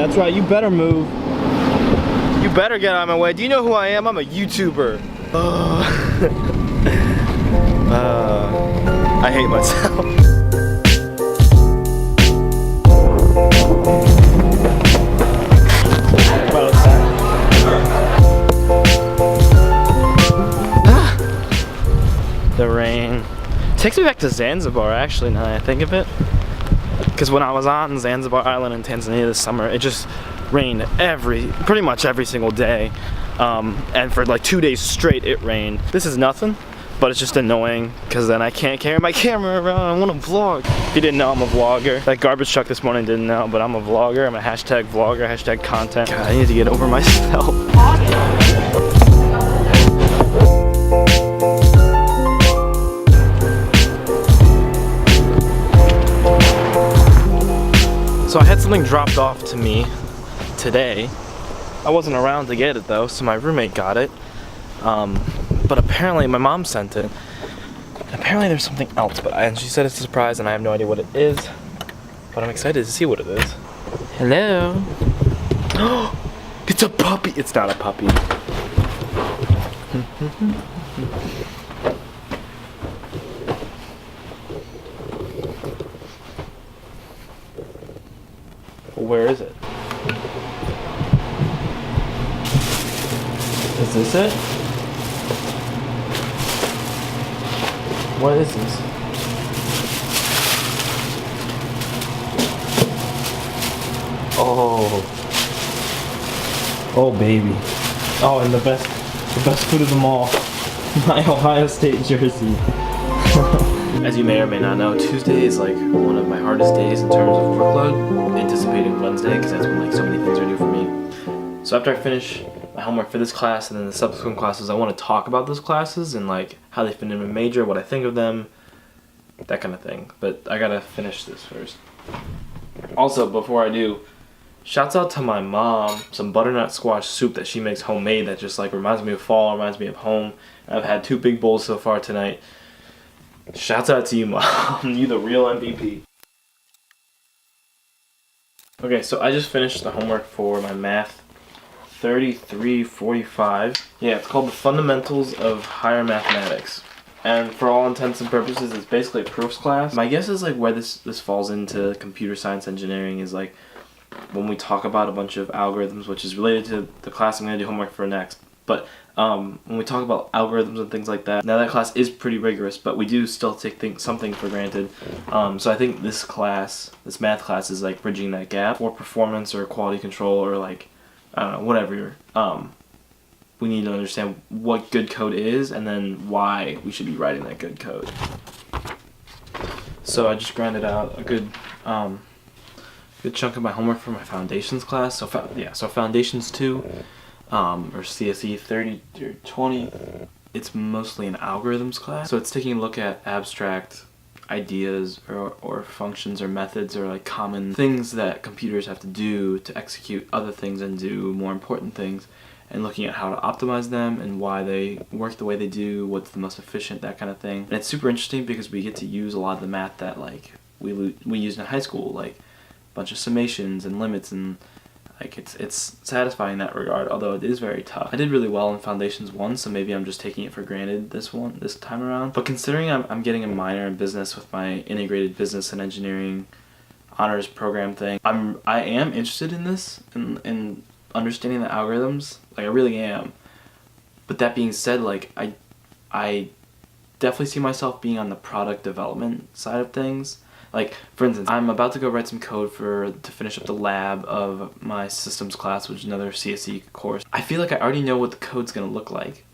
that's right. You better move. You better get out of my way. Do you know who I am? I'm a YouTuber. I hate myself. The rain takes me back to Zanzibar, actually, now that I think of it. Because when I was on Zanzibar Island in Tanzania this summer, it just rained pretty much every single day. And for like 2 days straight, it rained. This is nothing, but it's just annoying because then I can't carry my camera around. I want to vlog. If you didn't know, I'm a vlogger. That garbage truck this morning didn't know, but I'm a vlogger. I'm a hashtag vlogger, hashtag content. God, I need to get over myself. So I had something dropped off to me today. I wasn't around to get it though, so my roommate got it. But apparently my mom sent it. Apparently there's something else, and she said it's a surprise and I have no idea what it is. But I'm excited to see what it is. Hello? It's a puppy! It's not a puppy. Where is it? Is this it? What is this? Oh baby. Oh, and the best food of them all. My Ohio State jersey. As you may or may not know, Tuesday is like one of my hardest days in terms of workload, anticipating Wednesday, because that's when like so many things are due for me. So after I finish my homework for this class and then the subsequent classes, I want to talk about those classes and like how they fit in my major, what I think of them, that kind of thing. But I gotta finish this first. Also, before I do, shouts out to my mom, some butternut squash soup that she makes homemade that just like reminds me of fall, reminds me of home. I've had 2 big bowls so far tonight. Shouts out to you, Mom. You the real MVP. Okay, so I just finished the homework for my math 3345. Yeah, it's called The Fundamentals of Higher Mathematics. And for all intents and purposes, it's basically a proofs class. My guess is like where this falls into computer science engineering is like when we talk about a bunch of algorithms, which is related to the class I'm going to do homework for next. But when we talk about algorithms and things like that, now that class is pretty rigorous, but we do still take something for granted. So I think this math class is like bridging that gap for performance or quality control or like, I don't know, whatever. We need to understand what good code is and then why we should be writing that good code. So I just grinded out a good chunk of my homework for my foundations class. So foundations 2. Or CSE 30 or 20, it's mostly an algorithms class. So it's taking a look at abstract ideas or functions or methods or like common things that computers have to do to execute other things and do more important things, and looking at how to optimize them and why they work the way they do, what's the most efficient, that kind of thing. And it's super interesting because we get to use a lot of the math that like we used in high school, like a bunch of summations and limits, and like it's satisfying in that regard, although it is very tough. I did really well in Foundations 1, so maybe I'm just taking it for granted this time around. But considering I'm getting a minor in business with my integrated business and engineering honors program thing, I am interested in this, in understanding the algorithms. Like I really am. But that being said, like I definitely see myself being on the product development side of things. Like, for instance, I'm about to go write some code to finish up the lab of my systems class, which is another CSE course. I feel like I already know what the code's gonna look like.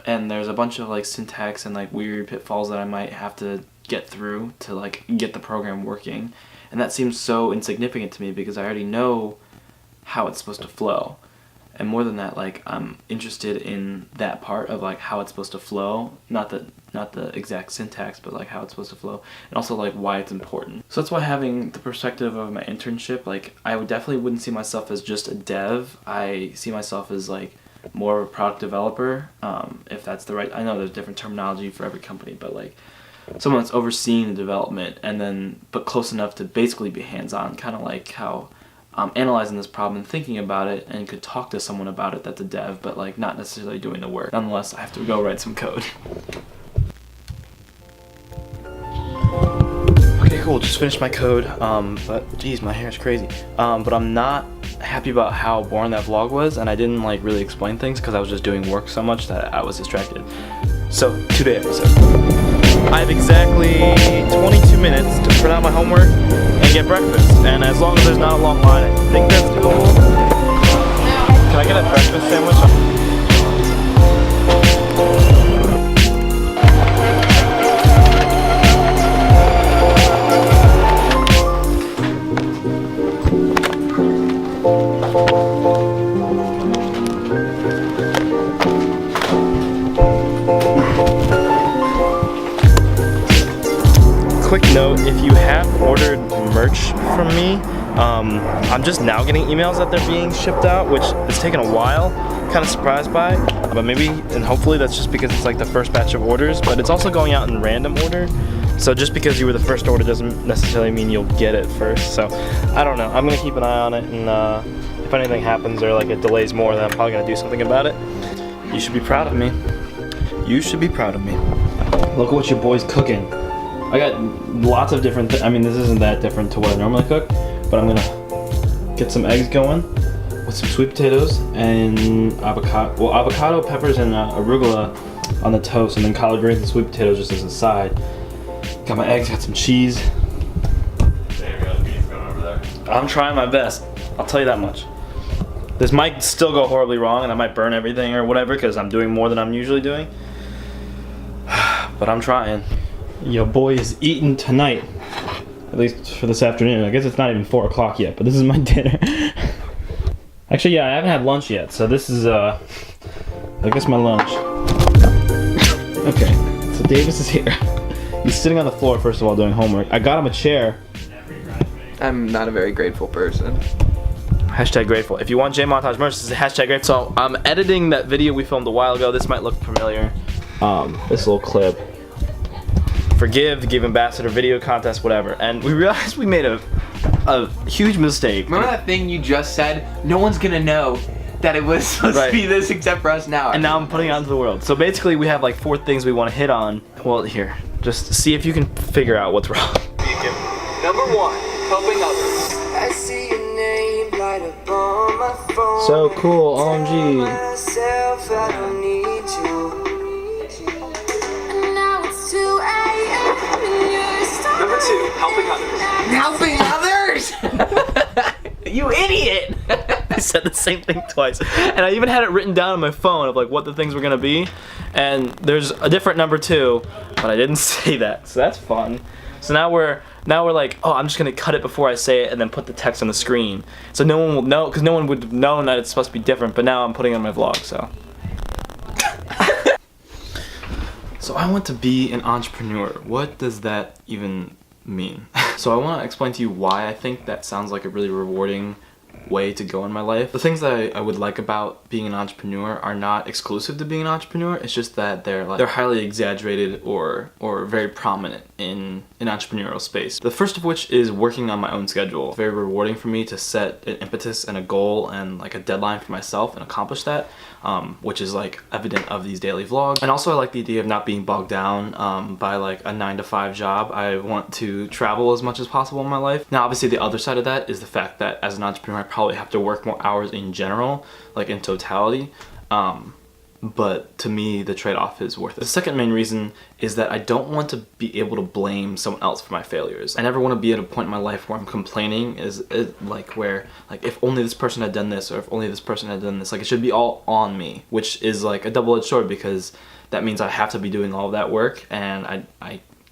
And there's a bunch of like syntax and like weird pitfalls that I might have to get through to like get the program working. And that seems so insignificant to me because I already know how it's supposed to flow. And more than that, like I'm interested in that part of like how it's supposed to flow, not the exact syntax, but like how it's supposed to flow, and also like why it's important. So that's why having the perspective of my internship, like I definitely wouldn't see myself as just a dev. I see myself as like more of a product developer, if that's the right. I know there's different terminology for every company, but like someone that's overseeing the development and then but close enough to basically be hands-on, kind of like how analyzing this problem and thinking about it, and could talk to someone about it that's a dev, but like not necessarily doing the work. Nonetheless, I have to go write some code. Okay, cool, just finished my code, but geez, my hair is crazy. But I'm not happy about how boring that vlog was, and I didn't like really explain things because I was just doing work so much that I was distracted. So, today episode. I have exactly 22 minutes to print out my homework and get breakfast, and as long as there's not a long line, I think that's doable. Can I get a breakfast sandwich? Quick note, if you have ordered merch from me, I'm just now getting emails that they're being shipped out, which is taking a while, kind of surprised by, but maybe and hopefully that's just because it's like the first batch of orders, but it's also going out in random order, so just because you were the first order doesn't necessarily mean you'll get it first. So I don't know, I'm gonna keep an eye on it, and if anything happens or like it delays more, then I'm probably gonna do something about it. You should be proud of me. You should be proud of me. Look at what your boy's cooking. I got lots of different I mean, this isn't that different to what I normally cook, but I'm gonna get some eggs going with some sweet potatoes and avocado, peppers, and arugula on the toast, and then collard greens and sweet potatoes just as a side. Got my eggs, got some cheese. I'm trying my best, I'll tell you that much. This might still go horribly wrong and I might burn everything or whatever because I'm doing more than I'm usually doing. But I'm trying. Your boy is eating tonight, at least for this afternoon. I guess it's not even 4 o'clock yet, but this is my dinner. Actually, yeah, I haven't had lunch yet, so this is, I guess my lunch. Okay, so Davis is here. He's sitting on the floor, first of all, doing homework. I got him a chair. I'm not a very grateful person. Hashtag grateful. If you want JMontage merch, this is hashtag grateful. So, I'm editing that video we filmed a while ago. This might look familiar. This little clip. Forgive the Give Ambassador video contest, whatever. And we realized we made a huge mistake. Remember that thing you just said? No one's gonna know that it was supposed to be this except for us now. And now I'm putting it out into the world. So basically we have like 4 things we want to hit on. Well, here, just see if you can figure out what's wrong. Number 1, helping others. I see your name light up on my phone. So cool, OMG. Myself, I don't need you. Number 2, helping others. Helping others? You idiot! I said the same thing twice. And I even had it written down on my phone of like what the things were gonna be. And there's a different number 2, but I didn't say that. So that's fun. So now we're like, oh, I'm just gonna cut it before I say it and then put the text on the screen. So no one will know, because no one would have known that it's supposed to be different, but now I'm putting it on my vlog, so. So I want to be an entrepreneur. What does that even mean? So I want to explain to you why I think that sounds like a really rewarding way to go in my life. The things that I would like about being an entrepreneur are not exclusive to being an entrepreneur. It's just that they're highly exaggerated or very prominent in an entrepreneurial space. The first of which is working on my own schedule. Very rewarding for me to set an impetus and a goal and like a deadline for myself and accomplish that, which is like evident of these daily vlogs. And also I like the idea of not being bogged down by like a 9-to-5 job. I want to travel as much as possible in my life. Now obviously the other side of that is the fact that as an entrepreneur I probably have to work more hours in general, like in totality. But to me, the trade-off is worth it. The second main reason is that I don't want to be able to blame someone else for my failures. I never want to be at a point in my life where I'm complaining where if only this person had done this or if only this person had done this. Like it should be all on me, which is like a double-edged sword because that means I have to be doing all of that work and I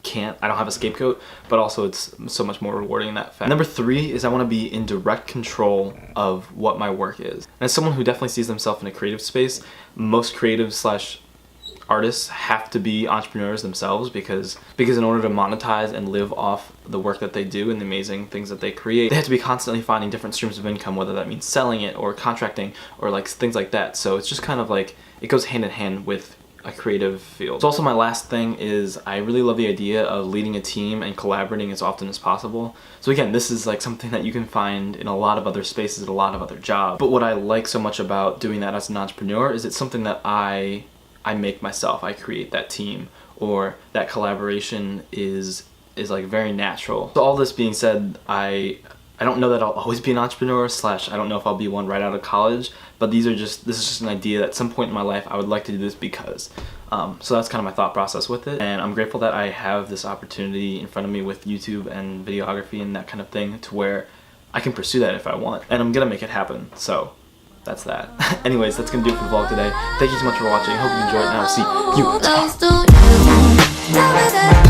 don't have a scapegoat, but also it's so much more rewarding in that fact. Number 3 is I want to be in direct control of what my work is. And as someone who definitely sees themselves in a creative space, most creatives / artists have to be entrepreneurs themselves because in order to monetize and live off the work that they do and the amazing things that they create, they have to be constantly finding different streams of income, whether that means selling it or contracting or like things like that. So it's just kind of like, it goes hand in hand with a creative field. So also my last thing is I really love the idea of leading a team and collaborating as often as possible. So again, this is like something that you can find in a lot of other spaces, a lot of other jobs. But what I like so much about doing that as an entrepreneur is it's something that I make myself. I create that team, or that collaboration is like very natural. So all this being said, I don't know that I'll always be an entrepreneur / I don't know if I'll be one right out of college, but this is just an idea that at some point in my life I would like to do this because. So that's kind of my thought process with it, and I'm grateful that I have this opportunity in front of me with YouTube and videography and that kind of thing to where I can pursue that if I want, and I'm gonna make it happen. So that's that. Anyways, that's gonna do it for the vlog today. Thank you so much for watching. I hope you enjoyed, and I'll see you tomorrow.